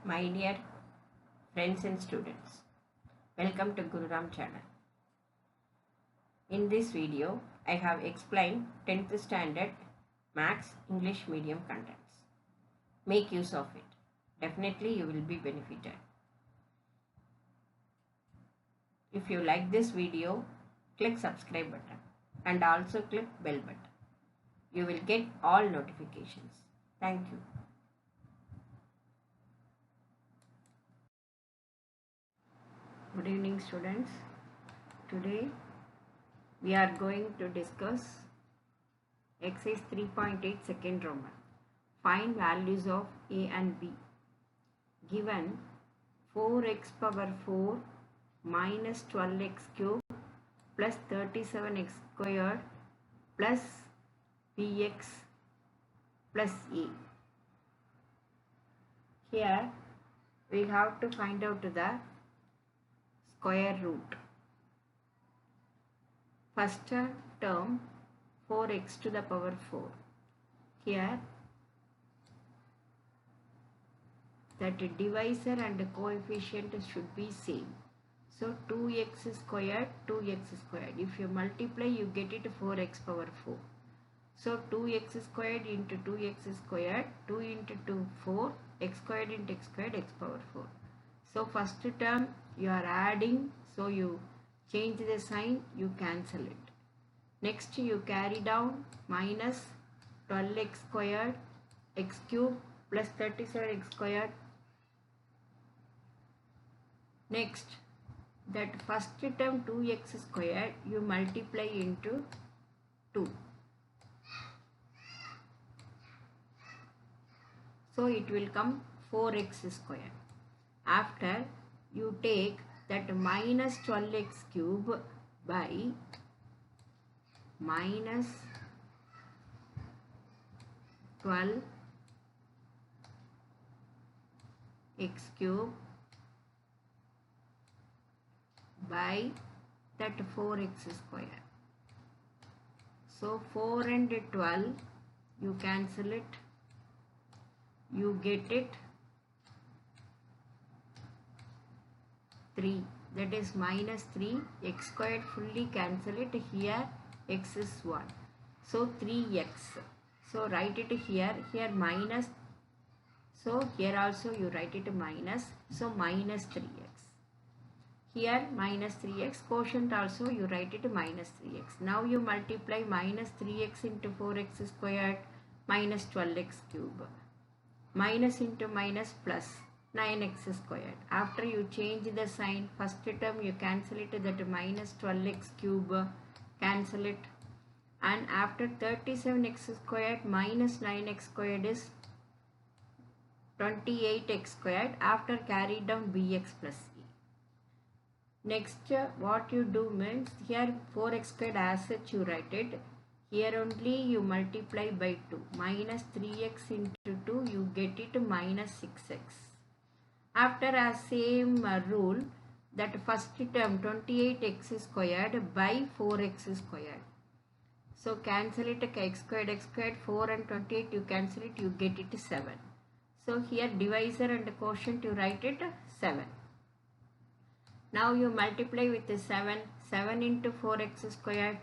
My dear friends and students, welcome to Gururam channel. In this video, I have explained 10th standard Maths English medium contents. Make use of it. Definitely you will be benefited. If you like this video, click subscribe button and also click bell button. You will get all notifications. Thank you. Good evening students. Today we are going to discuss exercise 3.8 second Roman. Find values of a and b. Given 4x power 4 minus 12x cube plus 37x squared plus bx plus a. Here we have to find out the square root. First term 4x to the power 4. Here that divisor and coefficient should be same. So 2x squared, 2x squared. If you multiply, you get it 4x power 4. So 2x squared into 2x squared, 2 into 2, 4, x squared into x squared, x power 4. So first term you are adding, so you change the sign, you cancel it. Next you carry down minus 12x squared, x cube plus 37x squared. Next, that first term 2x squared you multiply into 2. So it will come 4x squared. After you take that minus 12x cube by minus 12 x cube by that 4x square. So 4 and 12 you cancel it, you get it 3, that is minus 3, x squared fully cancel it, here x is 1, so 3x. So write it here minus, so here also you write it minus, so minus 3x. Here minus 3x, quotient also you write it minus 3x. Now you multiply minus 3x into 4x squared minus 12x cube. Minus into minus plus 9x squared. After you change the sign, first term you cancel it, that minus 12x cube, cancel it. And after 37x squared minus 9x squared is 28x squared. After carry down bx plus e. Next what you do means, here 4x squared as such you write it. Here only you multiply by 2. Minus 3x into 2 you get it minus 6x. After a same rule, that first term 28x squared by 4x squared. So cancel it, x squared, 4 and 28 you cancel it, you get it 7. So here divisor and quotient you write it 7. Now you multiply with the 7. 7 into 4x squared,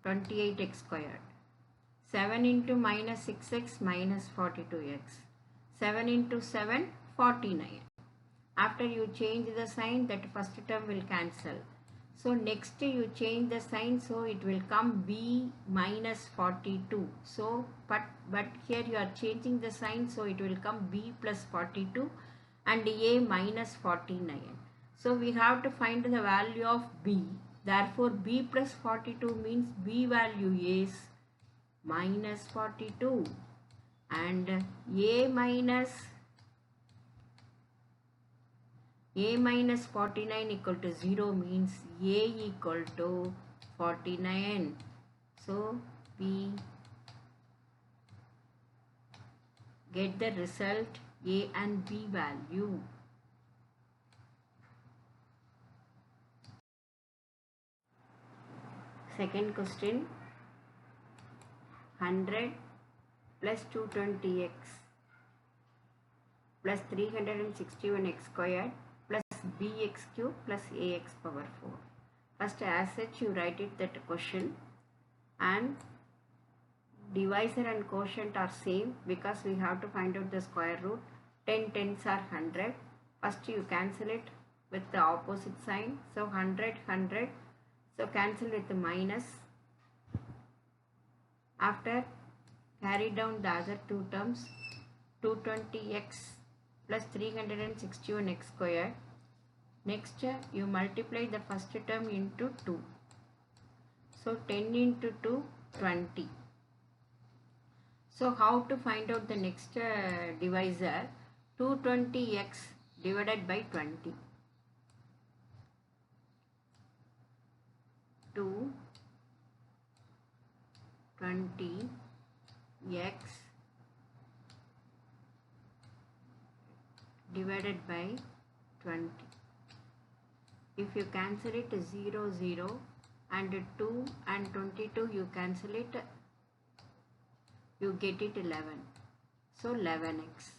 28x squared. 7 into minus 6x minus 42x. 7 into 7, 49. After you change the sign, that first term will cancel. So next you change the sign, so it will come b minus 42. So but here you are changing the sign, so it will come b plus 42 and a minus 49. So we have to find the value of b. Therefore b plus 42 means b value is minus 42 and a minus 49 equal to 0 means a equal to 49. So we get the result a and b value. Second question, 100 plus 220x plus 361 x squared plus bx cube plus ax power 4. First, as such you write it that question, and divisor and quotient are same because we have to find out the square root. 10 tens are 100. First you cancel it with the opposite sign. So 100, 100. So cancel with the minus. After carry down the other two terms. 220x plus 361x squared. Next you multiply the first term into 2. So 10 into 2, 20. So how to find out the next divisor? 220x divided by 20. 220x divided by 20. If you cancel it 0, 0 and 2 and 22 you cancel it, you get it 11. So 11x.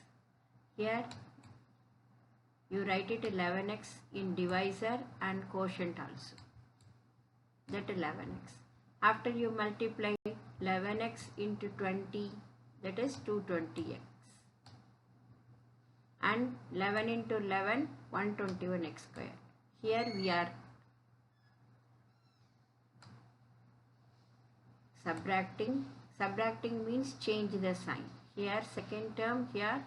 Here you write it 11x in divisor and quotient also. That 11x. After you multiply 11x into 20, that is 220x. And 11 into 11, 121x square. Here we are subtracting. Subtracting means change the sign. Here second term, here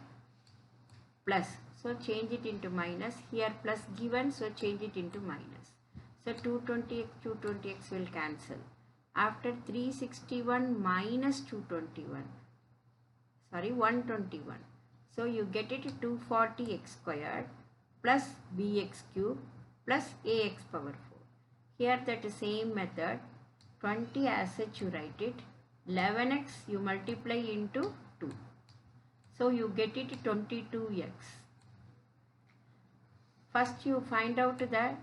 plus. So change it into minus. Here plus given, so change it into minus. So 220x, 220x will cancel. After 361 minus 221, sorry 121. So you get it 240x squared plus bx cube plus ax power 4. Here that same method, 20 as such you write it, 11x you multiply into 2. So you get it 22x. First you find out the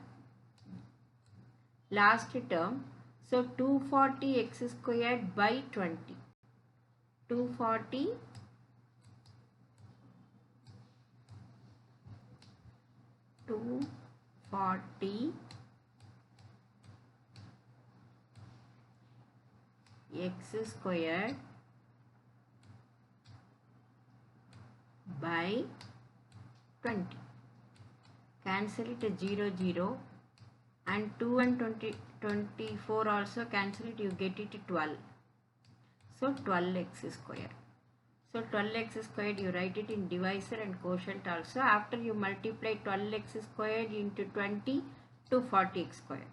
last term. So 240x squared by 20. 240 x squared by 20. Cancel it 0, 0 and 2 and 24 also cancel it, you get it 12. So 12x squared. So 12x squared you write it in divisor and quotient also. After you multiply 12x squared into 20 to 40x squared.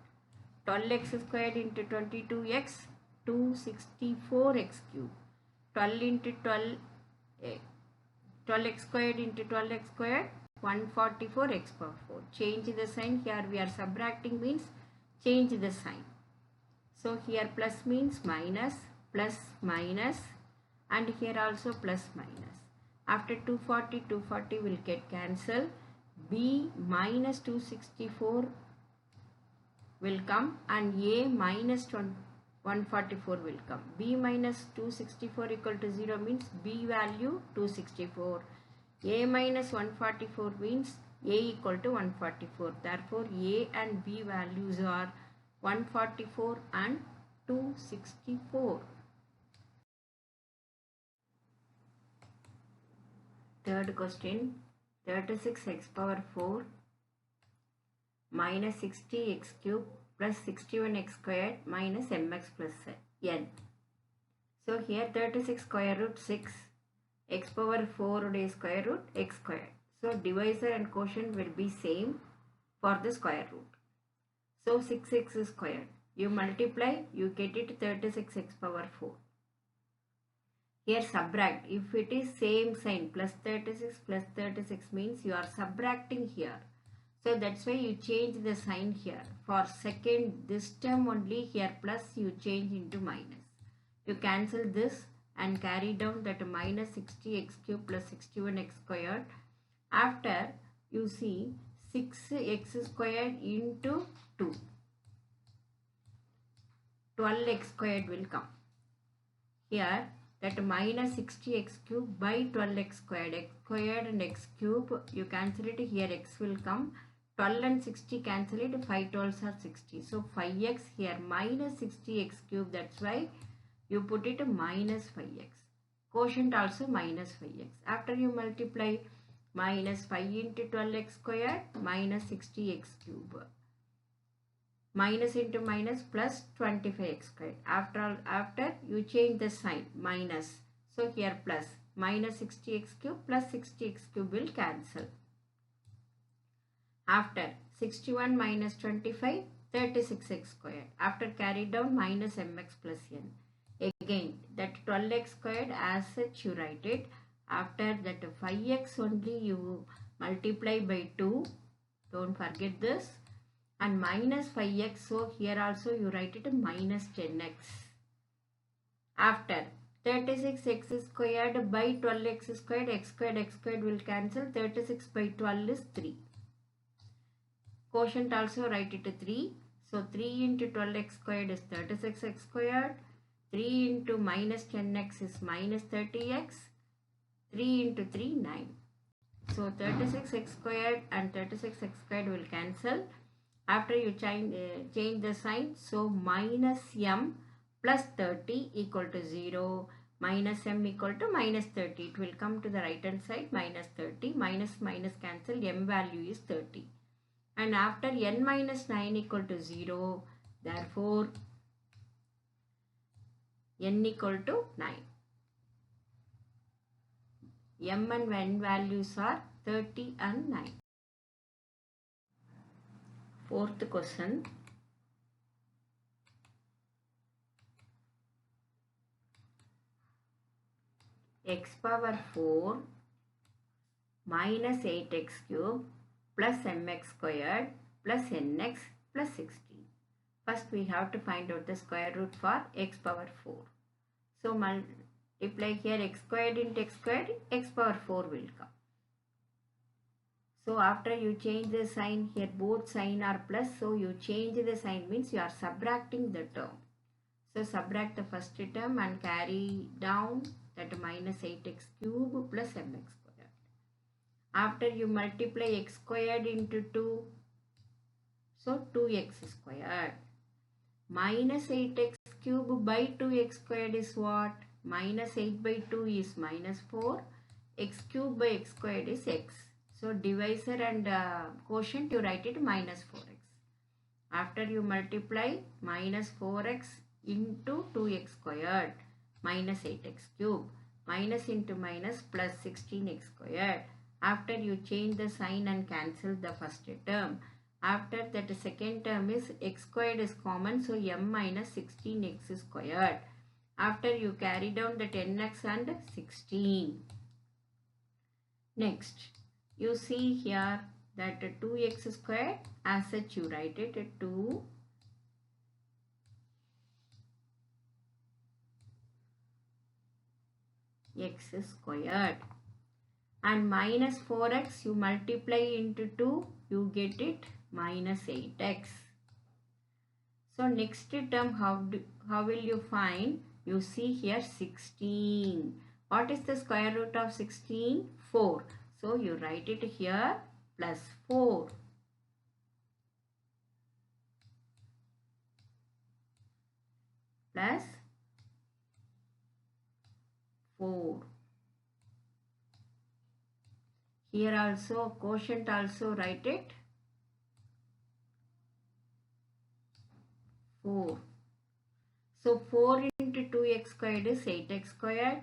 12x squared into 22x, 264x cube. 12 into 12, 12x squared into 12x squared, 144x power 4. Change the sign. Here we are subtracting means change the sign. So here plus means minus, plus minus, and here also plus minus. After 240, 240 will get cancelled. B minus 264 will come and A minus 144 will come. B minus 264 equal to 0 means B value 264. A minus 144 means A equal to 144. Therefore, A and B values are 144 and 264. Third question, 36x power 4 minus 60x cube plus 61x squared minus mx plus n. So here 36 square root 6, x power 4 is square root x squared. So divisor and quotient will be same for the square root. So 6x squared. You multiply, you get it 36x power 4. Here subtract. If it is same sign, plus 36 means you are subtracting here. So that's why you change the sign here. For second, this term only, here plus you change into minus. You cancel this and carry down that minus 60x cube plus 61x squared. After you see 6x squared into 2. 12x squared will come. Here that minus 60x cube by 12x squared and x cube, you cancel it, here x will come, 12 and 60 cancel it, 5 12s are 60, so 5x here minus 60x cube, that's why you put it minus 5x. Quotient also minus 5x. After you multiply minus 5 into 12x squared minus 60x cube. Minus into minus plus 25x squared. After you change the sign minus. So here plus minus 60x cube plus 60x cube will cancel. After 61 minus 25, 36x squared. After carry down minus mx plus n. Again that 12x squared as such you write it. After that 5x only you multiply by 2. Don't forget this. And minus 5x, so here also you write it minus 10x. After 36x squared by 12x squared will cancel. 36 by 12 is 3. Quotient also write it 3. So 3 into 12x squared is 36x squared. 3 into minus 10x is minus 30x. 3 into 3, 9. So 36x squared and 36x squared will cancel. After you change the sign, so minus m plus 30 equal to 0, minus m equal to minus 30. It will come to the right hand side, minus 30, minus minus cancel, m value is 30. And after n minus 9 equal to 0, therefore n equal to 9. M and n values are 30 and 9. Fourth question. X power 4 minus 8x cube plus mx squared plus nx plus 16. First we have to find out the square root for x power 4. So multiply here x squared into x squared, x power 4 will come. So after you change the sign, here both sign are plus, so you change the sign means you are subtracting the term. So subtract the first term and carry down that minus 8x cube plus mx squared. After you multiply x squared into 2, so 2x squared. Minus 8x cube by 2x squared is what? Minus 8 by 2 is minus 4. X cube by x squared is x. So divisor and quotient you write it minus 4x. After you multiply minus 4x into 2x squared minus 8x cube, minus into minus plus 16x squared. After you change the sign and cancel the first term. After that second term is x squared is common, so m minus 16x squared. After you carry down the 10x and 16. Next, you see here that 2x squared, as such you write it 2 x squared, and minus 4x you multiply into 2, you get it minus 8x. So next term how will you find? You see here 16. What is the square root of 16? 4. So you write it here plus 4. Plus 4. Here also quotient also write it 4. So 4 into 2x squared is 8x squared.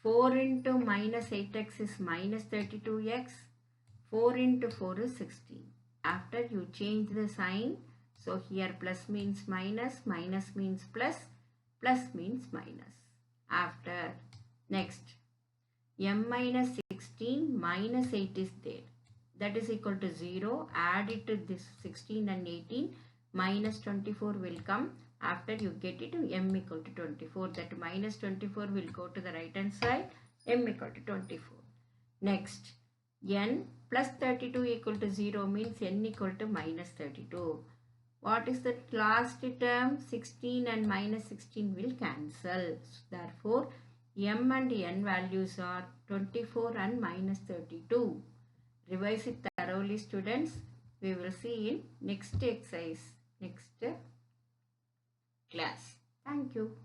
4 into minus 8x is minus 32x. 4 into 4 is 16. After you change the sign, so here plus means minus, minus means plus, plus means minus. After next, m minus 16 minus 8 is there. That is equal to 0. Add it to this 16 and 18. Minus 24 will come. After you get it, m equal to 24. That minus 24 will go to the right hand side. M equal to 24. Next, n plus 32 equal to 0 means n equal to minus 32. What is the last term? 16 and minus 16 will cancel. Therefore, M and N values are 24 and minus 32. Revise it thoroughly, students. We will see in next exercise, next class. Thank you.